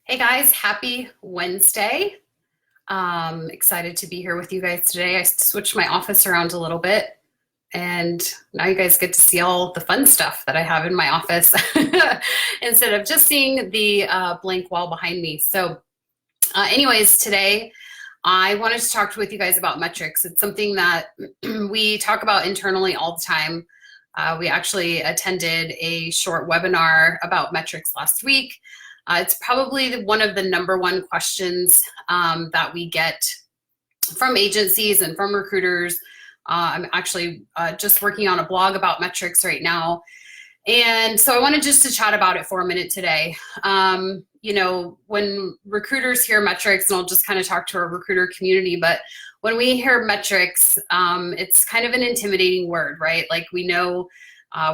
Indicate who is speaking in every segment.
Speaker 1: Hey guys, happy Wednesday. Excited to be here with you guys today. I switched my office around a little bit, and now you guys get to see all the fun stuff that I have in my office instead of just seeing the blank wall behind me. Anyways, today I wanted to talk with you guys about metrics. It's something that we talk about internally all the time. We actually attended a short webinar about metrics last week. It's probably one of the number one questions that we get from agencies and from recruiters. I'm actually just working on a blog about metrics right now. And so I wanted just to chat about it for a minute today. When recruiters hear metrics, and I'll just kind of talk to our recruiter community, but when we hear metrics, it's kind of an intimidating word, right? Like we know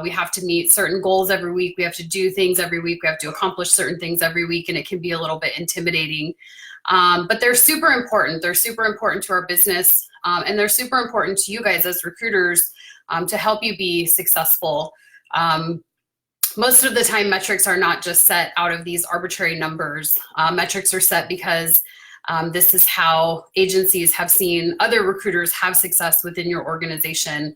Speaker 1: we have to meet certain goals every week. We have to do things every week. We have to accomplish certain things every week, and it can be a little bit intimidating. But they're super important. They're super important to our business, and they're super important to you guys as recruiters to help you be successful. Most of the time, metrics are not just set out of these arbitrary numbers. Metrics are set because this is how agencies have seen other recruiters have success within your organization.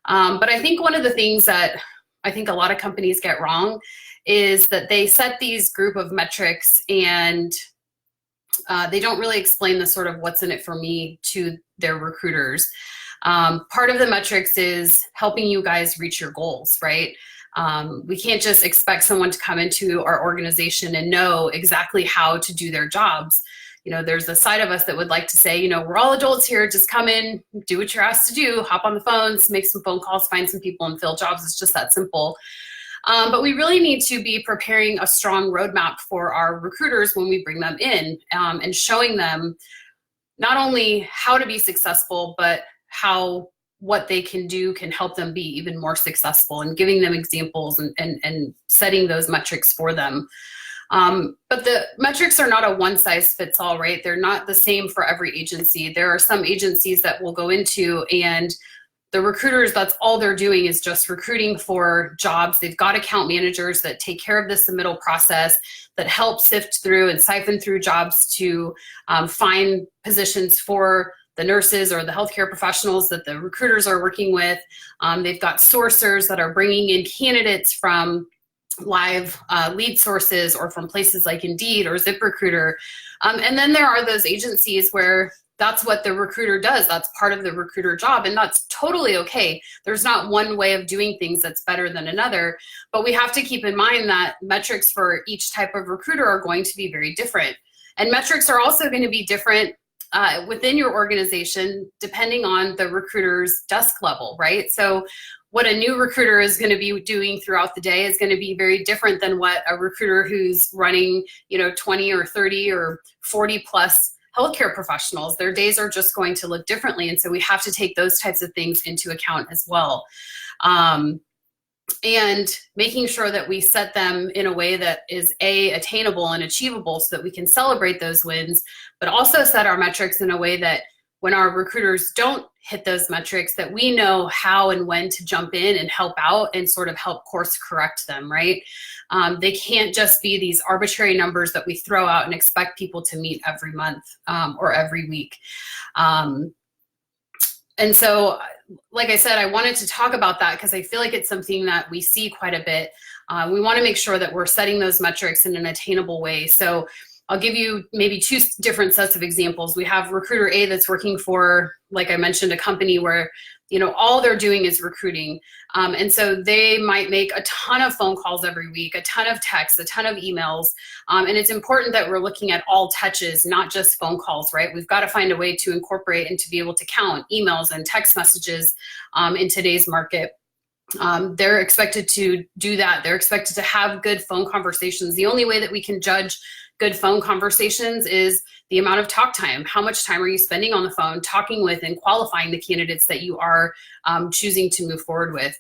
Speaker 1: But I think one of the things that I think a lot of companies get wrong is that they set these group of metrics and they don't really explain the sort of what's in it for me to their recruiters. Part of the metrics is helping you guys reach your goals, right? We can't just expect someone to come into our organization and know exactly how to do their jobs. There's a side of us that would like to say, we're all adults here, just come in, do what you're asked to do, hop on the phones, make some phone calls, find some people and fill jobs. It's just that simple. But we really need to be preparing a strong roadmap for our recruiters when we bring them in, and showing them not only how to be successful, but how what they can do can help them be even more successful, and giving them examples and setting those metrics for them. But the metrics are not a one size fits all, right? They're not the same for every agency. There are some agencies that we'll go into and the recruiters, that's all they're doing is just recruiting for jobs. They've got account managers that take care of the submittal process, that help sift through and siphon through jobs to find positions for the nurses or the healthcare professionals that the recruiters are working with. They've got sourcers that are bringing in candidates from live lead sources or from places like Indeed or ZipRecruiter. And then there are those agencies where that's what the recruiter does. That's part of the recruiter job, and that's totally okay. There's not one way of doing things that's better than another, but we have to keep in mind that metrics for each type of recruiter are going to be very different. And metrics are also going to be different within your organization depending on the recruiter's desk level, right? So what a new recruiter is going to be doing throughout the day is going to be very different than what a recruiter who's running, 20 or 30 or 40 plus healthcare professionals. Their days are just going to look differently. And so we have to take those types of things into account as well. And making sure that we set them in a way that is attainable and achievable so that we can celebrate those wins, but also set our metrics in a way that when our recruiters don't hit those metrics, that we know how and when to jump in and help out and sort of help course correct them, right? They can't just be these arbitrary numbers that we throw out and expect people to meet every month or every week. And so, like I said, I wanted to talk about that because I feel like it's something that we see quite a bit. We want to make sure that we're setting those metrics in an attainable way. So I'll give you maybe two different sets of examples. We have recruiter A that's working for, like I mentioned, a company where, all they're doing is recruiting. And so they might make a ton of phone calls every week, a ton of texts, a ton of emails. And it's important that we're looking at all touches, not just phone calls, right? We've got to find a way to incorporate and to be able to count emails and text messages in today's market. They're expected to do that. They're expected to have good phone conversations. The only way that we can judge good phone conversations is the amount of talk time. How much time are you spending on the phone talking with and qualifying the candidates that you are choosing to move forward with?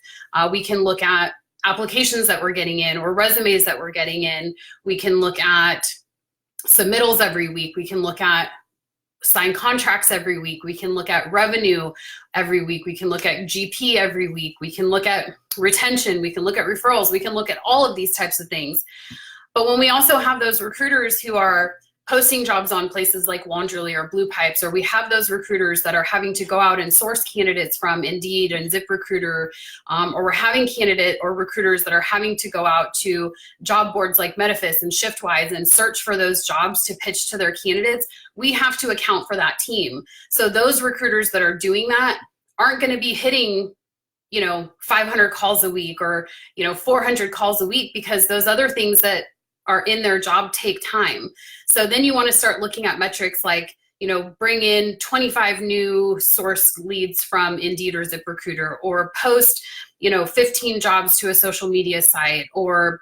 Speaker 1: We can look at applications that we're getting in or resumes that we're getting in. We can look at submittals every week. We can look at signed contracts every week. We can look at revenue every week. We can look at GP every week. We can look at retention. We can look at referrals. We can look at all of these types of things. But when we also have those recruiters who are posting jobs on places like Wanderly or Blue Pipes, or we have those recruiters that are having to go out and source candidates from Indeed and ZipRecruiter, or we're having candidate or recruiters that are having to go out to job boards like Medifist and ShiftWise and search for those jobs to pitch to their candidates, we have to account for that team. So those recruiters that are doing that aren't going to be hitting 500 calls a week or 400 calls a week, because those other things that are in their job take time. So then you want to start looking at metrics like, bring in 25 new source leads from Indeed or ZipRecruiter, or post, 15 jobs to a social media site, or,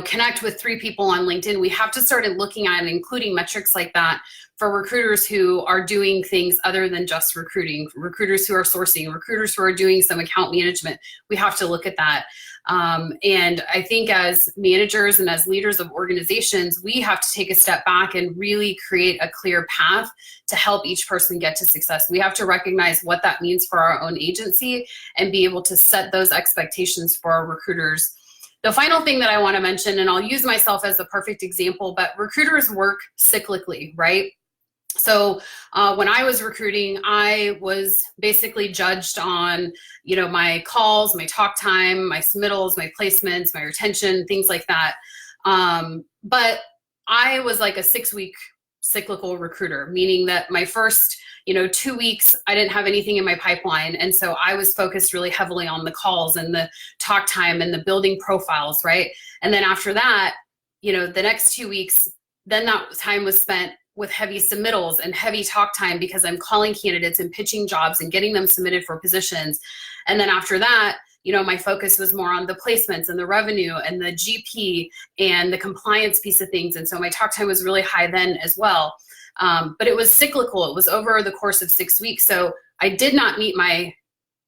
Speaker 1: connect with 3 people on LinkedIn. We have to start looking at and including metrics like that for recruiters who are doing things other than just recruiting, recruiters who are sourcing, recruiters who are doing some account management. We have to look at that. And I think as managers and as leaders of organizations, we have to take a step back and really create a clear path to help each person get to success. We have to recognize what that means for our own agency and be able to set those expectations for our recruiters. The final thing that I want to mention, and I'll use myself as the perfect example, but recruiters work cyclically, right? So when I was recruiting, I was basically judged on, my calls, my talk time, my submittals, my placements, my retention, things like that. But I was like a 6-week cyclical recruiter, meaning that my first 2 weeks, I didn't have anything in my pipeline. And so I was focused really heavily on the calls and the talk time and the building profiles, right? And then after that, the next 2 weeks, then that time was spent with heavy submittals and heavy talk time, because I'm calling candidates and pitching jobs and getting them submitted for positions. And then after that, my focus was more on the placements and the revenue and the GP and the compliance piece of things. And so my talk time was really high then as well. But it was cyclical. It was over the course of 6 weeks. So I did not meet my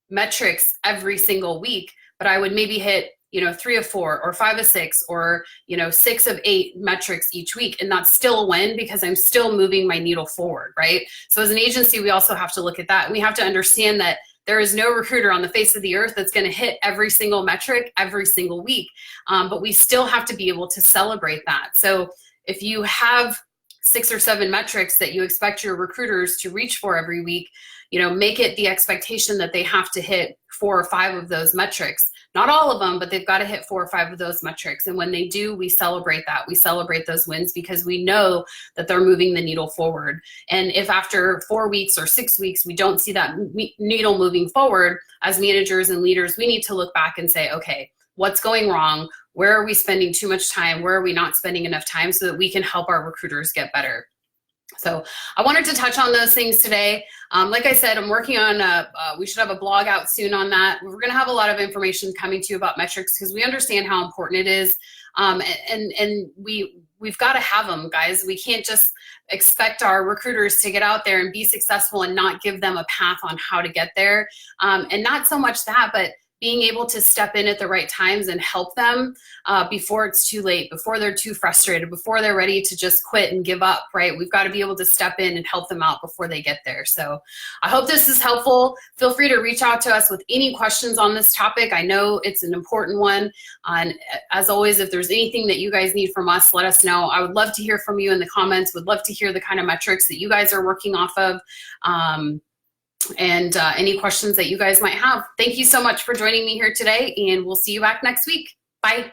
Speaker 1: metrics every single week, but I would maybe hit 3 of 4 or 5 of 6 or 6 of 8 metrics each week. And that's still a win, because I'm still moving my needle forward, right? So as an agency, we also have to look at that. And we have to understand that there is no recruiter on the face of the earth that's going to hit every single metric every single week. But we still have to be able to celebrate that. So if you have 6 or 7 metrics that you expect your recruiters to reach for every week, make it the expectation that they have to hit 4 or 5 of those metrics. Not all of them, but they've got to hit 4 or 5 of those metrics. And when they do, we celebrate that. We celebrate those wins, because we know that they're moving the needle forward. And if after 4 weeks or 6 weeks, we don't see that needle moving forward, as managers and leaders, we need to look back and say, okay, what's going wrong? Where are we spending too much time? Where are we not spending enough time, so that we can help our recruiters get better? So I wanted to touch on those things today. Like I said, I'm working on, we should have a blog out soon on that. We're going to have a lot of information coming to you about metrics, because we understand how important it is. And we've got to have them, guys. We can't just expect our recruiters to get out there and be successful and not give them a path on how to get there. And not so much that, but being able to step in at the right times and help them before it's too late, before they're too frustrated, before they're ready to just quit and give up, right? We've got to be able to step in and help them out before they get there. So I hope this is helpful. Feel free to reach out to us with any questions on this topic. I know it's an important one. And as always, if there's anything that you guys need from us, let us know. I would love to hear from you in the comments. Would love to hear the kind of metrics that you guys are working off of. And any questions that you guys might have. Thank you so much for joining me here today, and we'll see you back next week. Bye.